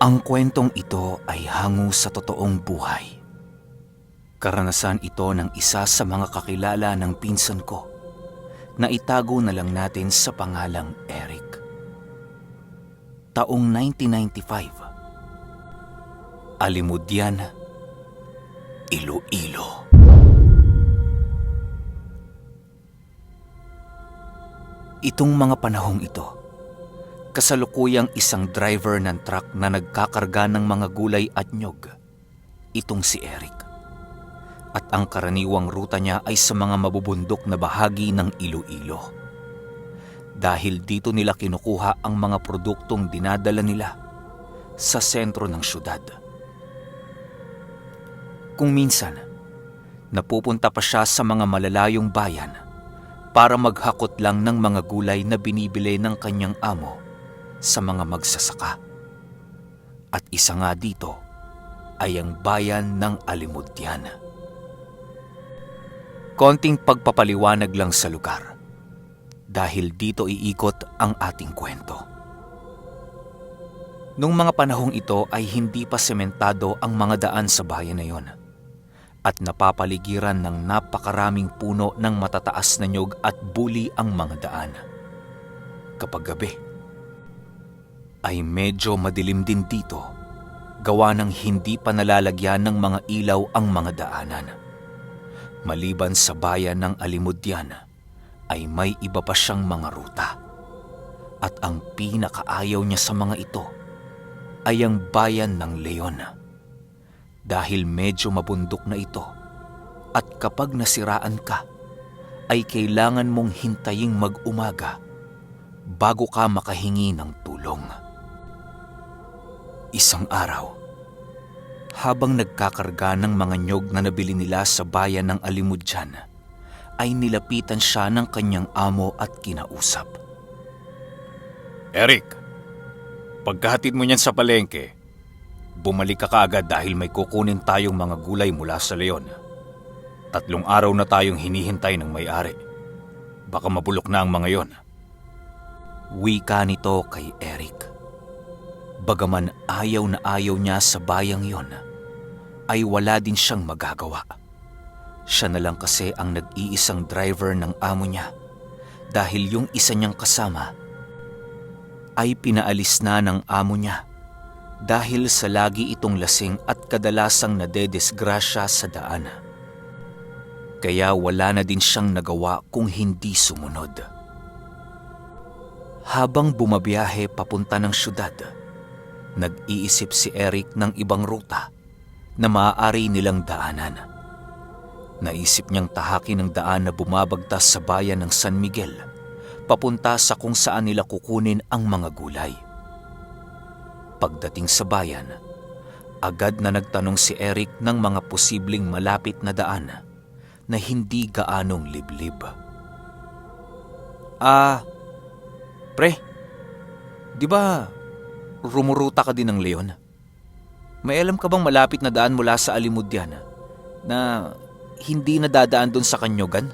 Ang kwentong ito ay hango sa totoong buhay. Karanasan ito ng isa sa mga kakilala ng pinsan ko na itago na lang natin sa pangalang Eric. Taong 1995. Alimudyan, Iloilo. Itong mga panahong ito, kasalukuyang isang driver ng truck na nagkakarga ng mga gulay at nyog, itong si Eric. At ang karaniwang ruta niya ay sa mga mabubundok na bahagi ng Iloilo. Dahil dito nila kinukuha ang mga produktong dinadala nila sa sentro ng syudad. Kung minsan, napupunta pa siya sa mga malalayong bayan para maghakot lang ng mga gulay na binibili ng kanyang amo sa mga magsasaka. At isa nga dito ay ang bayan ng Alimudyan. Konting pagpapaliwanag lang sa lugar dahil dito iikot ang ating kwento. Nung mga panahong ito ay hindi pa sementado ang mga daan sa bayan na yon at napapaligiran ng napakaraming puno ng matataas na nyog at buli ang mga daan. Kapag gabi, ay medyo madilim din dito, gawa ng hindi pa nalalagyan ng mga ilaw ang mga daanan. Maliban sa bayan ng Alimudyan, ay may iba pa siyang mga ruta. At ang pinakaayaw niya sa mga ito ay ang bayan ng Leon. Dahil medyo mabundok na ito at kapag nasiraan ka, ay kailangan mong hintaying mag-umaga bago ka makahingi ng tulong. Isang araw, habang nagkakarga ng mga nyog na nabili nila sa bayan ng Alimudyan, ay nilapitan siya ng kanyang amo at kinausap. Eric, pagkahatid mo niyan sa palengke, bumalik ka kaagad dahil may kukunin tayong mga gulay mula sa Leon. 3 araw na tayong hinihintay ng may-ari. Baka mabulok na ang mga yon. Wika nito kay Eric. Bagaman ayaw na ayaw niya sa bayang yon, ay wala din siyang magagawa. Siya na lang kasi ang nag-iisang driver ng amo niya dahil yung isa niyang kasama ay pinaalis na ng amo niya dahil sa lagi itong lasing at kadalasang nadedisgrasya sa daan. Kaya wala na din siyang nagawa kung hindi sumunod. Habang bumabiyahe papunta ng syudad, nag-iisip si Eric ng ibang ruta na maaari nilang daanan. Naisip niyang tahakin ang daan na bumabagtas sa bayan ng San Miguel, papunta sa kung saan nila kukunin ang mga gulay. Pagdating sa bayan, agad na nagtanong si Eric ng mga posibleng malapit na daan na hindi gaanong liblib. Pre, di ba rumuruta ka din ng Leon? May alam ka bang malapit na daan mula sa Alimudyan na hindi nadadaan doon sa Kanyogan?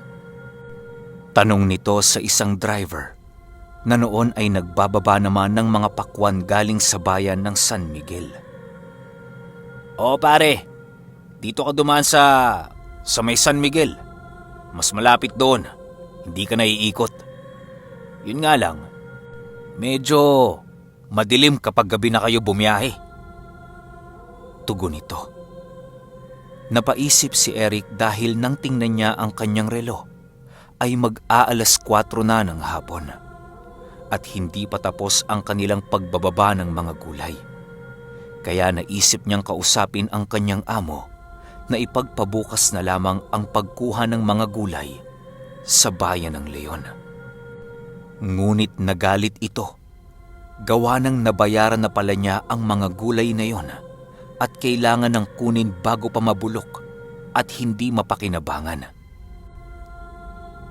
Tanong nito sa isang driver na noon ay nagbababa naman ng mga pakwan galing sa bayan ng San Miguel. Oo pare, dito ka dumaan sa may San Miguel. Mas malapit doon, hindi ka naiikot. Yun nga lang, medyo madilim kapag gabi na kayo bumiyahe. Tugon nito. Napaisip si Eric dahil nang tingnan niya ang kanyang relo ay mag-aalas 4 na ng hapon at hindi pa tapos ang kanilang pagbababa ng mga gulay. Kaya naisip niyang kausapin ang kanyang amo na ipagpabukas na lamang ang pagkuha ng mga gulay sa bayan ng Leon. Ngunit nagalit ito. Gawa ng nabayaran na pala niya ang mga gulay na yon at kailangan ng kunin bago pa mabulok at hindi mapakinabangan.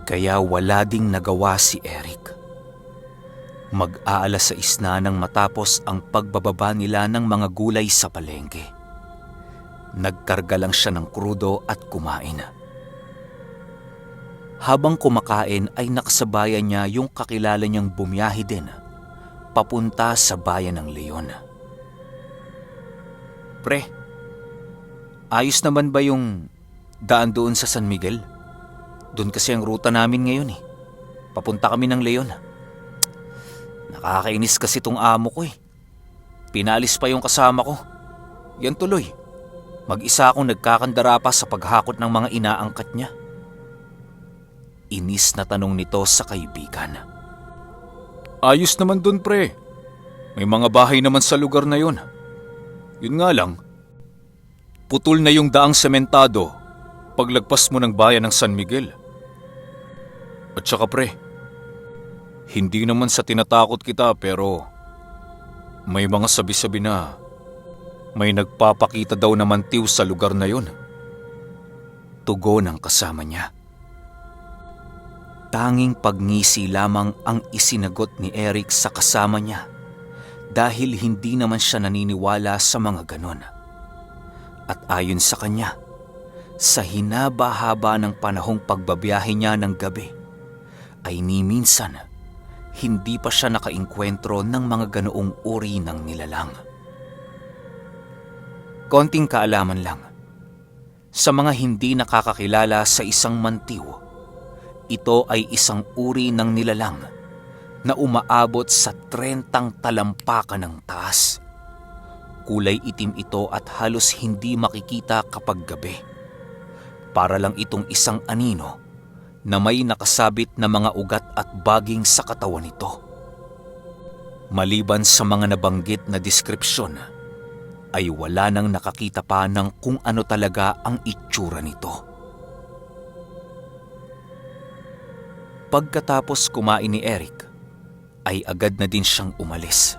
Kaya wala ding nagawa si Eric. Mag-aalas 6 na nang matapos ang pagbababa nila ng mga gulay sa palengke. Nagkarga lang siya ng krudo at kumain. Habang kumakain ay nakasabayan niya yung kakilala niyang bumiyahe din papunta sa bayan ng Leon. Pre, ayos naman ba yung daan doon sa San Miguel? Doon kasi ang ruta namin ngayon eh. Papunta kami ng Leon. Nakakainis kasi tong amo ko eh. Pinalis pa yung kasama ko. Yan tuloy. Mag-isa akong nagkakandara pa sa paghakot ng mga inaangkat niya. Inis na tanong nito sa kaibigan. Ayos naman dun pre. May mga bahay naman sa lugar na yun. Yun nga lang, putol na yung daang sementado paglagpas mo ng bayan ng San Miguel. At saka pre, hindi naman sa tinatakot kita pero may mga sabi-sabi na may nagpapakita daw na mantiw sa lugar na yun. Tugon ng kasama niya. Tanging pagngisi lamang ang isinagot ni Eric sa kasama niya dahil hindi naman siya naniniwala sa mga ganon. At ayon sa kanya, sa hinaba-haba ng panahong pagbabiyahe niya ng gabi, ay ni minsan hindi pa siya nakainkwentro ng mga ganoong uri ng nilalang. Konting kaalaman lang. Sa mga hindi nakakakilala sa isang mantiw, ito ay isang uri ng nilalang na umaabot sa 30 talampakan ng taas. Kulay itim ito at halos hindi makikita kapag gabi. Para lang itong isang anino na may nakasabit na mga ugat at baging sa katawan nito. Maliban sa mga nabanggit na deskripsyon, ay wala nang nakakita pa ng kung ano talaga ang itsura nito. Pagkatapos kumain ni Eric, ay agad na din siyang umalis.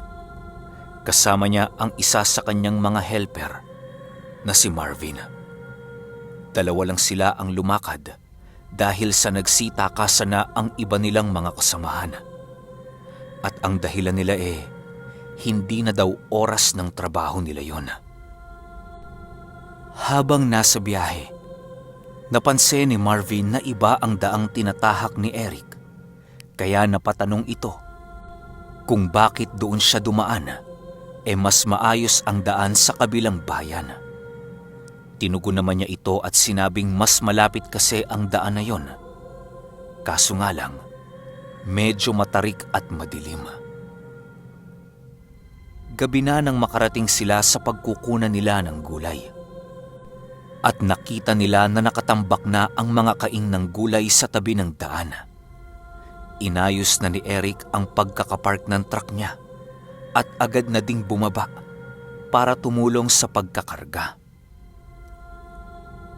Kasama niya ang isa sa kanyang mga helper na si Marvin. Dalawa lang sila ang lumakad dahil sa nagsitakasan na ang iba nilang mga kasamahan. At ang dahilan nila hindi na daw oras ng trabaho nila yon. Habang nasa biyahe, napansin ni Marvin na iba ang daang tinatahak ni Eric, kaya napatanong ito kung bakit doon siya dumaan, mas maayos ang daan sa kabilang bayan. Tinugon naman niya ito at sinabing mas malapit kasi ang daan na yon. Kaso nga lang, medyo matarik at madilim. Gabi na nang makarating sila sa pagkukunan nila ng gulay. At nakita nila na nakatambak na ang mga kaing ng gulay sa tabi ng daan. Inayos na ni Eric ang pagkakapark ng truck niya at agad na ding bumaba para tumulong sa pagkakarga.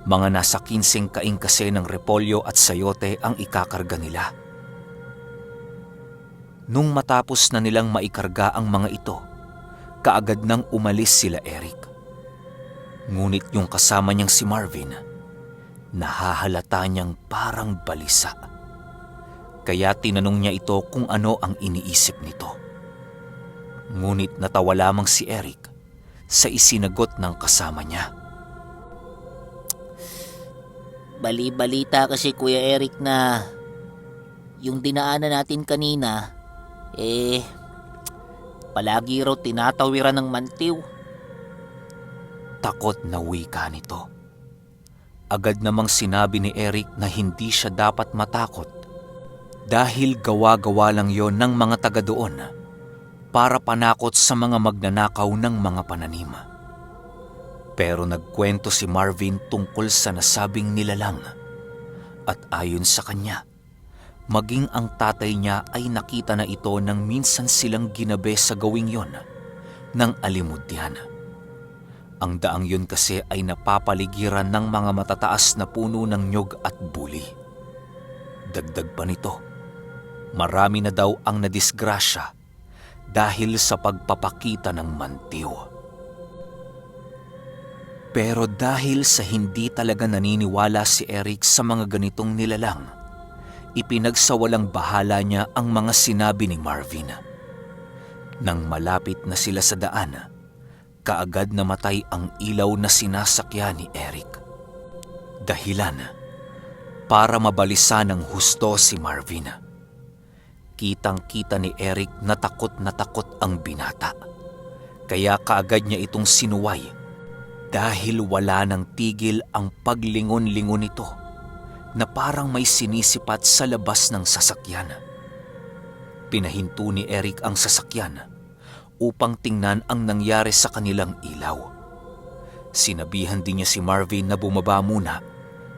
Mga nasa 15 kaing kasi ng repolyo at sayote ang ikakarga nila. Nung matapos na nilang maikarga ang mga ito, kaagad nang umalis sila Eric. Ngunit yung kasama niyang si Marvin, nahahalata niyang parang balisa. Kaya tinanong niya ito kung ano ang iniisip nito. Ngunit natawa lamang si Eric sa isinagot ng kasama niya. Bali-balita kasi Kuya Eric na yung dinaanan natin kanina, palagi raw tinatawiran ng mantiw. Takot na wika nito. Agad namang sinabi ni Eric na hindi siya dapat matakot dahil gawa-gawa lang yon ng mga taga doon para panakot sa mga magnanakaw ng mga pananim. Pero nagkwento si Marvin tungkol sa nasabing nilalang at ayon sa kanya, maging ang tatay niya ay nakita na ito nang minsan silang ginabi sa gawing yon ng alimudyan. Ang daang yun kasi ay napapaligiran ng mga matataas na puno ng nyog at buli. Dagdag pa nito, marami na daw ang nadisgrasya dahil sa pagpapakita ng mantiw. Pero dahil sa hindi talaga naniniwala si Eric sa mga ganitong nilalang, ipinagsawalang bahala niya ang mga sinabi ni Marvin. Nang malapit na sila sa daan, kaagad namatay ang ilaw na sinasakyan ni Eric. Dahilan para mabalisa ng husto si Marvin. Kitang-kita ni Eric na takot ang binata. Kaya kaagad niya itong sinuway Dahil wala nang tigil ang paglingon-lingon nito na parang may sinisipat sa labas ng sasakyan. Pinahinto ni Eric ang sasakyan upang tingnan ang nangyari sa kanilang ilaw. Sinabihan din niya si Marvin na bumaba muna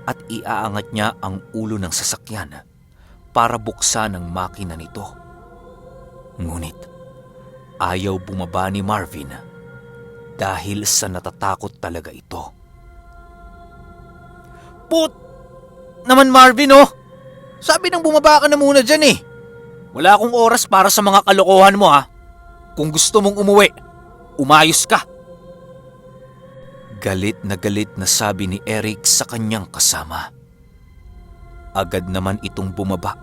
at iaangat niya ang ulo ng sasakyan para buksan ang makina nito. Ngunit ayaw bumaba ni Marvin dahil sa natatakot talaga ito. Put! Naman Marvin oh! Sabi nang bumaba ka na muna dyan eh. Wala akong oras para sa mga kalokohan mo ha. Kung gusto mong umuwi, umayos ka. Galit na sabi ni Eric sa kanyang kasama. Agad naman itong bumaba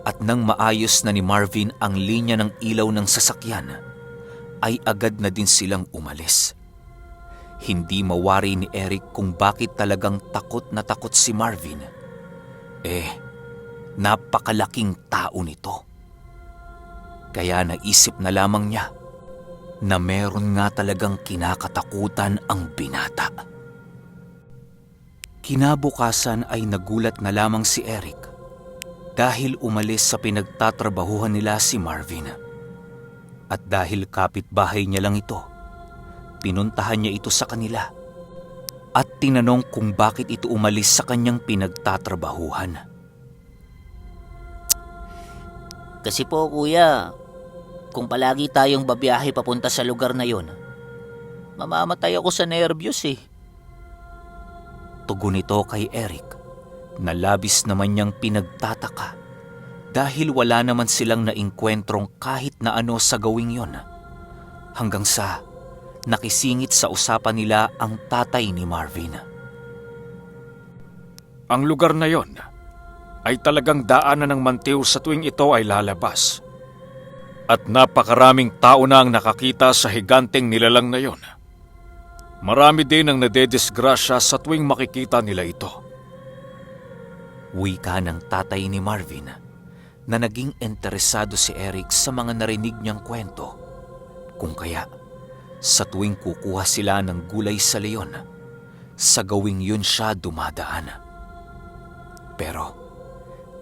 at nang maayos na ni Marvin ang linya ng ilaw ng sasakyan, ay agad na din silang umalis. Hindi mawari ni Eric kung bakit talagang takot na takot si Marvin. Napakalaking tao nito. Kaya naisip na lamang niya na meron nga talagang kinakatakutan ang binata. Kinabukasan ay nagulat na lamang si Eric dahil umalis sa pinagtatrabahuhan nila si Marvin. At dahil kapitbahay niya lang ito, pinuntahan niya ito sa kanila at tinanong kung bakit ito umalis sa kanyang pinagtatrabahuhan. Kasi po kuya, kung palagi tayong babiyahe papunta sa lugar na yon, mamamatay ako sa nervyos eh. Tugon ito kay Eric na labis naman niyang pinagtataka dahil wala naman silang naingkwentrong kahit na ano sa gawing yon. Hanggang sa nakisingit sa usapan nila ang tatay ni Marvin. Ang lugar na yon ay talagang daanan ng mantiw sa tuwing ito ay lalabas. At napakaraming tao na ang nakakita sa higanteng nilalang na yon. Marami din ang nadedisgrasya sa tuwing makikita nila ito. Wika ng tatay ni Marvin na naging interesado si Eric sa mga narinig niyang kwento. Kung kaya, sa tuwing kukuha sila ng gulay sa leon, sa gawing yun siya dumadaan. Pero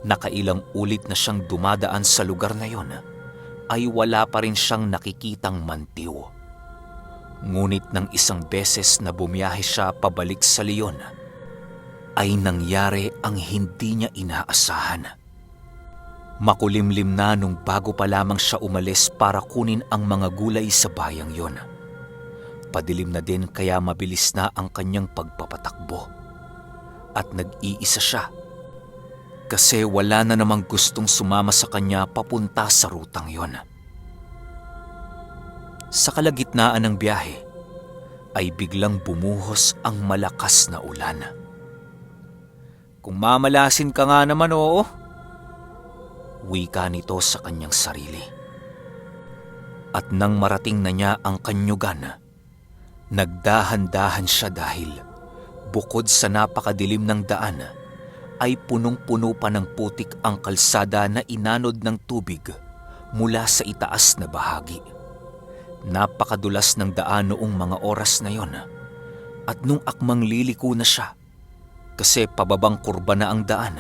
nakailang ulit na siyang dumadaan sa lugar na yon, ay wala pa rin siyang nakikitang mantiw. Ngunit ng isang beses na bumiyahe siya pabalik sa leon, ay nangyari ang hindi niya inaasahan. Makulimlim na nung bago pa lamang siya umalis para kunin ang mga gulay sa bayang yon. Padilim na din kaya mabilis na ang kanyang pagpapatakbo. At nag-iisa siya kasi wala na namang gustong sumama sa kanya papunta sa rutang yon. Sa kalagitnaan ng biyahe ay biglang bumuhos ang malakas na ulan. Kung mamalasin ka nga naman oo. Wika nito sa kanyang sarili. At nang marating na niya ang kanyugan, nagdahan-dahan siya dahil bukod sa napakadilim ng daan, ay punong-puno pa ng putik ang kalsada na inanod ng tubig mula sa itaas na bahagi. Napakadulas ng daan noong mga oras na yon at nung akmang liliko na siya kasi pababang kurba na ang daan,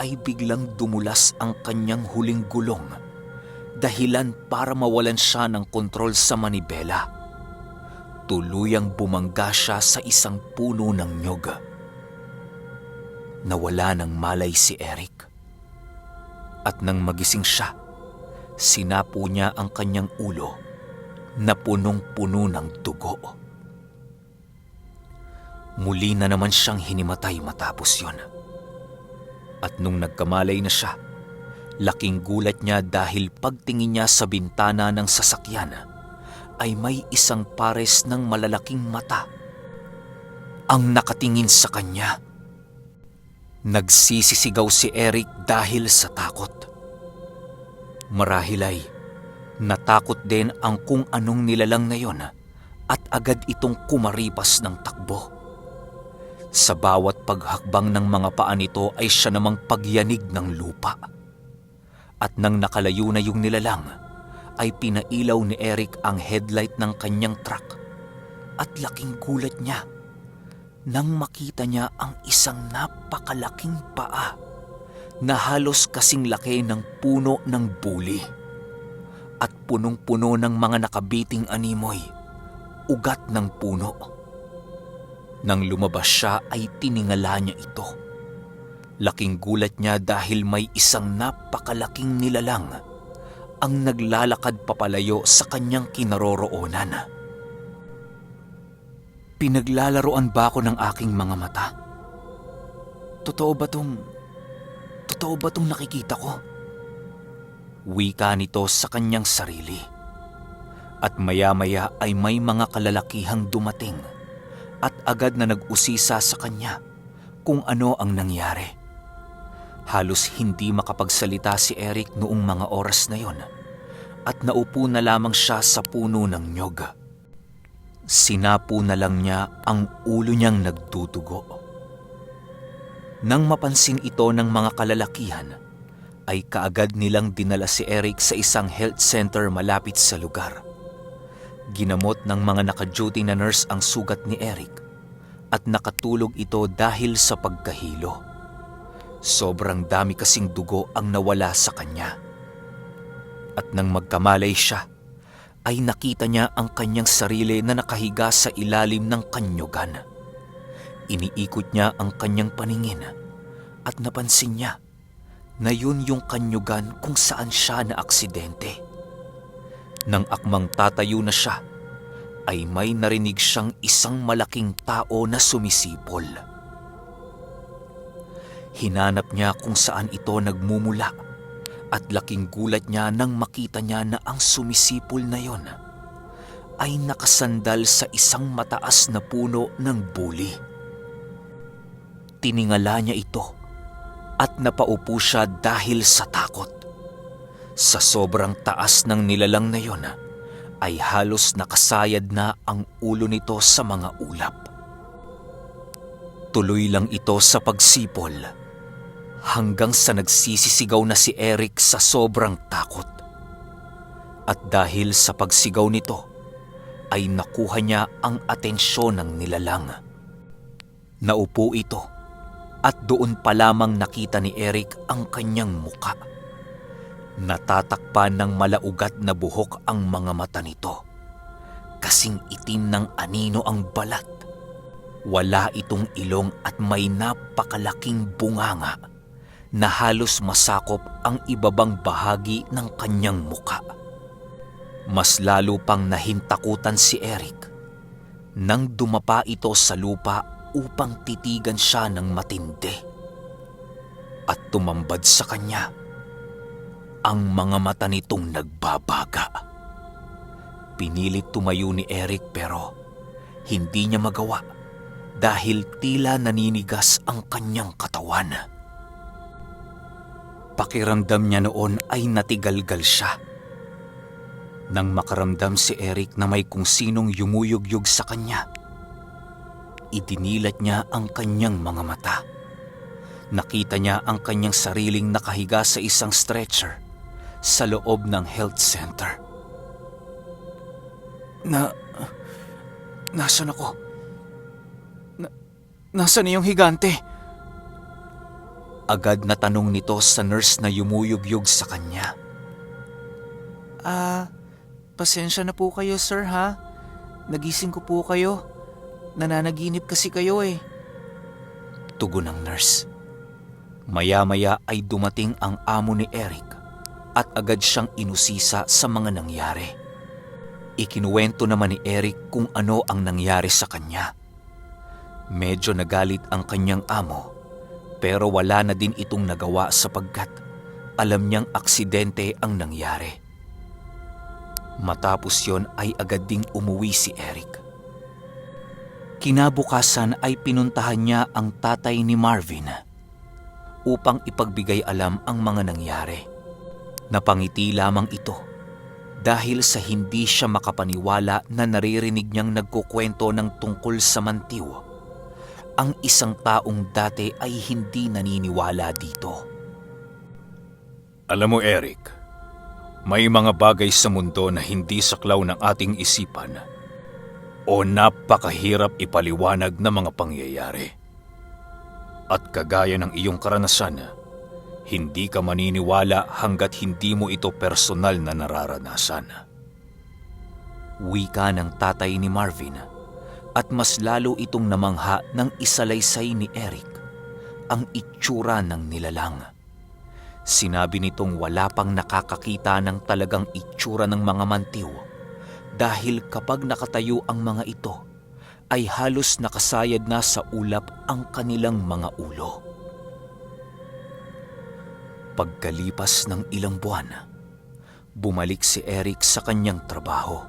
ay biglang dumulas ang kanyang huling gulong, dahilan para mawalan siya ng kontrol sa manibela. Tuluyang bumangga siya sa isang puno ng nyog. Nawala ng malay si Eric. At nang magising siya, sinapo niya ang kanyang ulo na punong-puno ng dugo. Muli na naman siyang hinimatay matapos yon. At nung nagkamalay na siya, laking gulat niya dahil pagtingin niya sa bintana ng sasakyan ay may isang pares ng malalaking mata ang nakatingin sa kanya. Nagsisisigaw si Eric dahil sa takot. Marahil ay natakot din ang kung anong nilalang na yon at agad itong kumaripas ng takbo. Sa bawat paghakbang ng mga paa nito ay siya namang pagyanig ng lupa. At nang nakalayo na yung nilalang, ay pinailaw ni Eric ang headlight ng kanyang truck at laking gulat niya nang makita niya ang isang napakalaking paa na halos kasing laki ng puno ng buli at punong-puno ng mga nakabiting animoy, ugat ng puno. Nang lumabas siya ay tiningala niya ito. Laking gulat niya dahil may isang napakalaking nilalang ang naglalakad papalayo sa kanyang kinaroroonan. Pinaglalaroan ba ako ng aking mga mata? Totoo ba tong nakikita ko? Wika nito sa kanyang sarili. At maya-maya ay may mga kalalakihang dumating at agad na nag-usisa sa kanya kung ano ang nangyari. Halos hindi makapagsalita si Eric noong mga oras na yon at naupo na lamang siya sa puno ng nyog. Sinapo na lang niya ang ulo niyang nagdudugo. Nang mapansin ito ng mga kalalakihan, ay kaagad nilang dinala si Eric sa isang health center malapit sa lugar. Ginamot ng mga naka-duty na nurse ang sugat ni Eric at nakatulog ito dahil sa pagkahilo. Sobrang dami kasing dugo ang nawala sa kanya. At nang magkamalay siya, ay nakita niya ang kanyang sarili na nakahiga sa ilalim ng kanyugan. Iniikot niya ang kanyang paningin at napansin niya na yun yung kanyugan kung saan siya na aksidente. Nang akmang tatayo na siya, ay may narinig siyang isang malaking tao na sumisipol. Hinanap niya kung saan ito nagmumula at laking gulat niya nang makita niya na ang sumisipol na yon ay nakasandal sa isang mataas na puno ng buli. Tiningala niya ito at napaupo siya dahil sa takot. Sa sobrang taas ng nilalang na yon ay halos nakasayad na ang ulo nito sa mga ulap. Tuloy lang ito sa pagsipol hanggang sa nagsisisigaw na si Eric sa sobrang takot. At dahil sa pagsigaw nito ay nakuha niya ang atensyon ng nilalang. Naupo ito at doon pa lamang nakita ni Eric ang kanyang muka. Natatakpan ng malaugat na buhok ang mga mata nito. Kasing itim ng anino ang balat. Wala itong ilong at may napakalaking bunganga na halos masakop ang ibabang bahagi ng kanyang muka. Mas lalo pang nahintakutan si Eric nang dumapa ito sa lupa upang titigan siya ng matindi. At tumambad sa kanya ang mga mata nitong nagbabaga. Pinilit tumayo ni Eric pero hindi niya magawa dahil tila naninigas ang kanyang katawan. Pakiramdam niya noon ay natigalgal siya. Nang makaramdam si Eric na may kung sinong yumuyugyug sa kanya, idinilat niya ang kanyang mga mata. Nakita niya ang kanyang sariling nakahiga sa isang stretcher sa loob ng health center. Nasaan ako? Nasaan na yung higante? Agad na tanong nito sa nurse na yumuyugyug sa kanya. Pasensya na po kayo sir ha. Nagising ko po kayo. Nananaginip kasi kayo eh. Tugon ng nurse. Maya-maya ay dumating ang amo ni Eric at agad siyang inusisa sa mga nangyari. Ikinuwento naman ni Eric kung ano ang nangyari sa kanya. Medyo nagalit ang kanyang amo pero wala na din itong nagawa sapagkat alam niyang aksidente ang nangyari. Matapos yon ay agad ding umuwi si Eric. Kinabukasan ay pinuntahan niya ang tatay ni Marvin upang ipagbigay alam ang mga nangyari. Napangiti lamang ito dahil sa hindi siya makapaniwala na naririnig niyang nagkukwento ng tungkol sa mantiw. Ang isang taong dati ay hindi naniniwala dito. Alam mo Eric, may mga bagay sa mundo na hindi saklaw ng ating isipan. o napakahirap ipaliwanag na mga pangyayari. At kagaya ng iyong karanasan, hindi ka maniniwala hanggat hindi mo ito personal na nararanasan. Wika ng tatay ni Marvin, at mas lalo itong namangha ng isalaysay ni Eric ang itsura ng nilalang. Sinabi nitong wala pang nakakakita ng talagang itsura ng mga mantiw dahil kapag nakatayo ang mga ito ay halos nakasayad na sa ulap ang kanilang mga ulo. Pagkalipas ng ilang buwan, bumalik si Eric sa kanyang trabaho.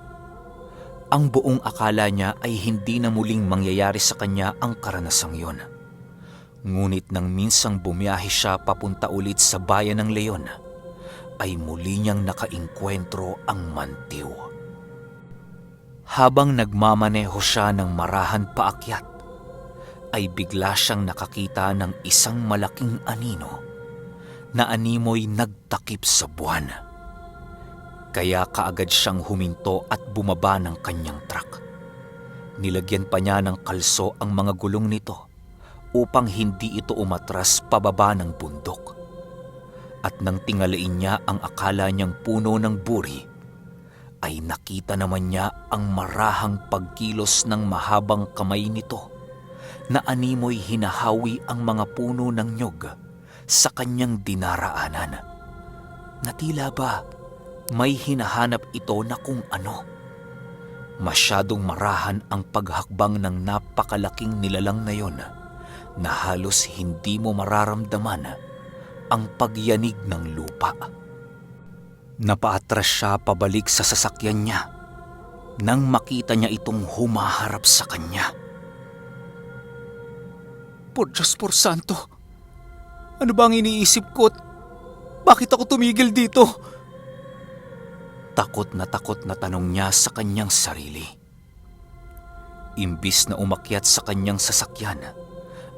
Ang buong akala niya ay hindi na muling mangyayari sa kanya ang karanasang yon. Ngunit nang minsang bumiyahe siya papunta ulit sa bayan ng Leon, ay muli niyang nakainkwentro ang mantiw. Habang nagmamaneho siya ng marahan paakyat, ay bigla siyang nakakita ng isang malaking anino na animoy nagtakip sa buwan. Kaya kaagad siyang huminto at bumaba ng kanyang truck. Nilagyan pa niya ng kalso ang mga gulong nito upang hindi ito umatras pababa ng bundok. At nang tingalain niya ang akala niyang puno ng buri, ay nakita naman niya ang marahang pagkilos ng mahabang kamay nito na animoy hinahawi ang mga puno ng nyog sa kanyang dinaraanan. Na tila ba may hinahanap ito na kung ano. Masyadong marahan ang paghakbang ng napakalaking nilalang na yon na halos hindi mo mararamdaman ang pagyanig ng lupa. Napaatras siya pabalik sa sasakyan niya nang makita niya itong humaharap sa kanya. Por Diyos por Santo, ano ba ang iniisip ko at bakit ako tumigil dito? Takot na tanong niya sa kanyang sarili. Imbis na umakyat sa kanyang sasakyan,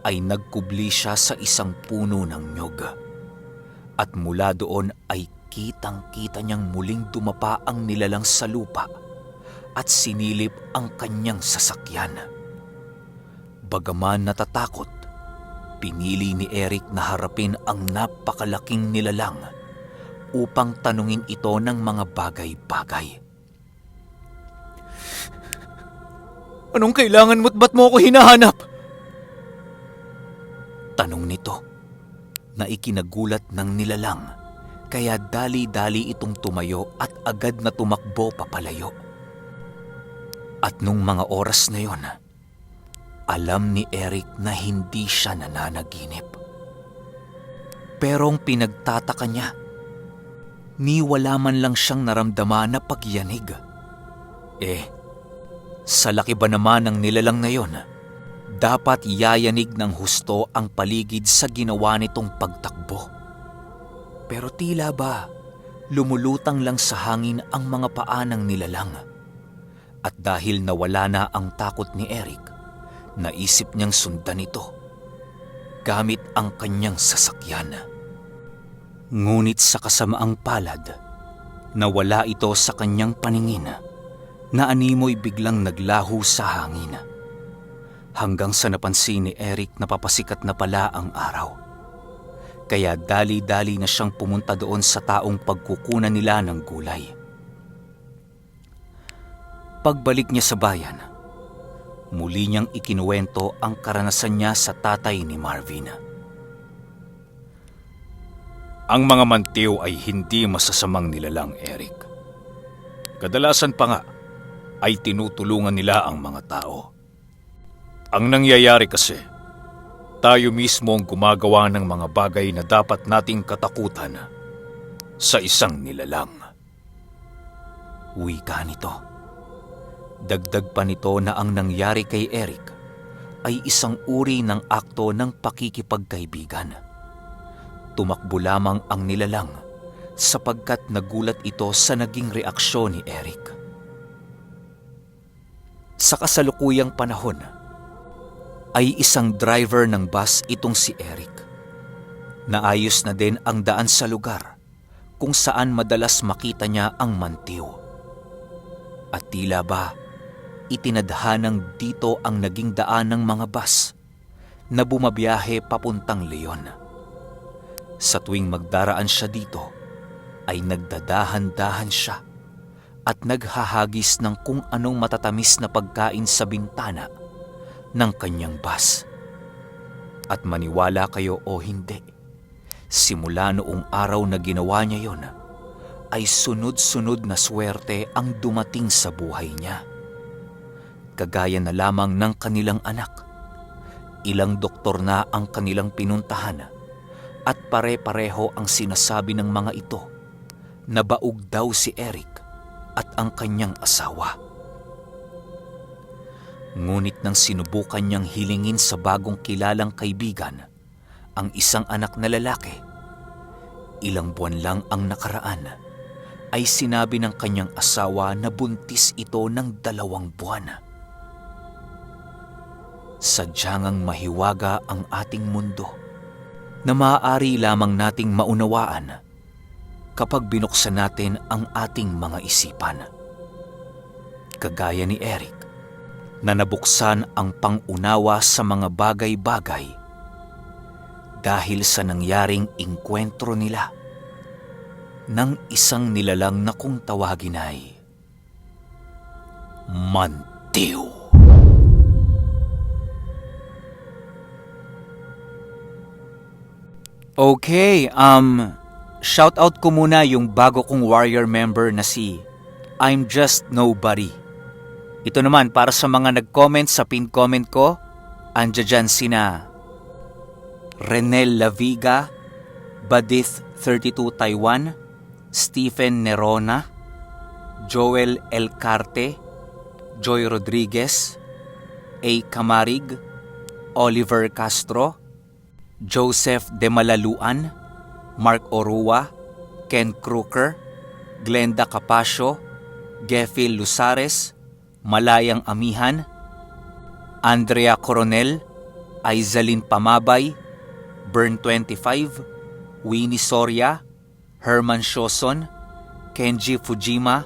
ay nagkubli siya sa isang puno ng nyog. At mula doon ay kitang-kita niyang muling dumapa ang nilalang sa lupa at sinilip ang kanyang sasakyan. Bagaman natatakot, pinili ni Eric na harapin ang napakalaking nilalang upang tanungin ito ng mga bagay-bagay. Anong kailangan mo't ba't mo ako hinahanap? Tanong nito na ikinagulat ng nilalang, kaya dali-dali itong tumayo at agad na tumakbo papalayo. At nung mga oras na yon, alam ni Eric na hindi siya nananaginip. Pero ang pinagtataka niya, ni wala man lang siyang naramdaman na pagyanig. Sa laki ba naman ng nilalang na yon, dapat yayanig ng husto ang paligid sa ginawa nitong pagtakbo. Pero tila ba, lumulutang lang sa hangin ang mga paa ng nilalang. At dahil nawala na ang takot ni Eric, naisip niyang sundan ito gamit ang kanyang sasakyan. Ngunit sa kasamaang palad, nawala ito sa kanyang paningin na animoy biglang naglaho sa hangin. Hanggang sa napansin ni Eric na papasikat na pala ang araw. Kaya dali-dali na siyang pumunta doon sa taong pagkukunan nila ng gulay. Pagbalik niya sa bayan, muli niyang ikinuwento ang karanasan niya sa tatay ni Marvin. Ang mga mantiw ay hindi masasamang nilalang, Eric. Kadalasan pa nga ay tinutulungan nila ang mga tao. Ang nangyayari kasi, tayo mismo ang gumagawa ng mga bagay na dapat nating katakutan sa isang nilalang. Wika nito. Dagdag pa nito na ang nangyari kay Eric ay isang uri ng akto ng pakikipagkaibigan. Tumakbo lamang ang nilalang sapagkat nagulat ito sa naging reaksyon ni Eric. Sa kasalukuyang panahon, ay isang driver ng bus itong si Eric. Naayos na din ang daan sa lugar kung saan madalas makita niya ang mantiw. At tila ba, itinadhanang dito ang naging daan ng mga bus na bumabiyahe papuntang Leon. Sa tuwing magdaraan siya dito, ay nagdadahan-dahan siya at naghahagis ng kung anong matatamis na pagkain sa bintana ng kanyang bus. At maniwala kayo o hindi, simula noong araw na ginawa niya yon, ay sunod-sunod na swerte ang dumating sa buhay niya. Kagaya na lamang ng kanilang anak, ilang doktor na ang kanilang pinuntahan at pare-pareho ang sinasabi ng mga ito na baog daw si Eric at ang kanyang asawa. Ngunit nang sinubukan niyang hilingin sa bagong kilalang kaibigan ang isang anak na lalaki, ilang buwan lang ang nakaraan, ay sinabi ng kanyang asawa na buntis ito ng 2 buwan. Sadyang mahiwaga ang ating mundo na maaari lamang nating maunawaan kapag binuksan natin ang ating mga isipan. Kagaya ni Eric, na nabuksan ang pangunawa sa mga bagay-bagay dahil sa nangyaring engkwentro nila ng isang nilalang na kung tawagin ay Mantiw. Okay, shout out ko muna yung bago kong warrior member na si I'm Just Nobody. Ito naman para sa mga nag-comment sa pin comment ko, andyan dyan sina Renel Laviga, Badith 32 Taiwan, Stephen Nerona, Joel Elcarte, Joy Rodriguez, A. Camarig, Oliver Castro, Joseph De Malaluan, Mark Orua, Ken Crooker, Glenda Capasio, Gefil Lusares, Malayang Amihan, Andrea Coronel, Aizalin Pamabay, Burn 25, Winnie Soria, Herman Shoson, Kenji Fujima,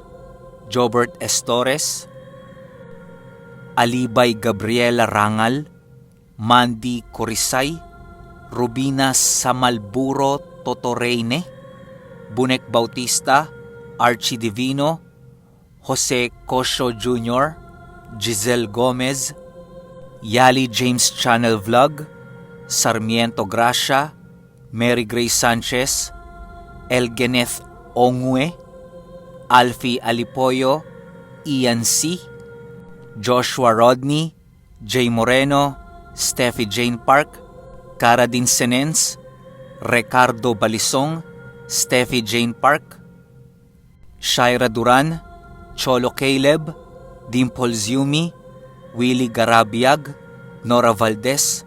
Jobert Estores, Alibay Gabriela Rangal, Mandy Corisay, Rubina Samalburo Totoreine, Bunek Bautista, Archie Divino, Jose Cosio Jr., Giselle Gomez, Yali James Channel Vlog, Sarmiento Gracia, Mary Grace Sanchez, Elgeneth Ongwe, Alfie Alipoyo, Ian C., Joshua Rodney, Jay Moreno, Steffi Jane Park, Caradine Senens, Ricardo Balisong, Steffi Jane Park, Shaira Duran, Cholo Caleb, Dimples Yumi, Willie Garabiag, Nora Valdez,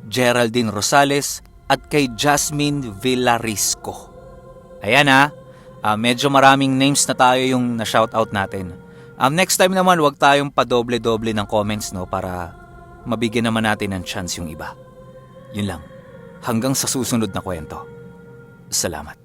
Geraldine Rosales, at kay Jasmine Villarisco. Ayan medyo maraming names na tayo yung na-shoutout natin. Next time naman, wag tayong padoble-doble ng comments para mabigyan naman natin ng chance yung iba. Yun lang. Hanggang sa susunod na kwento. Salamat.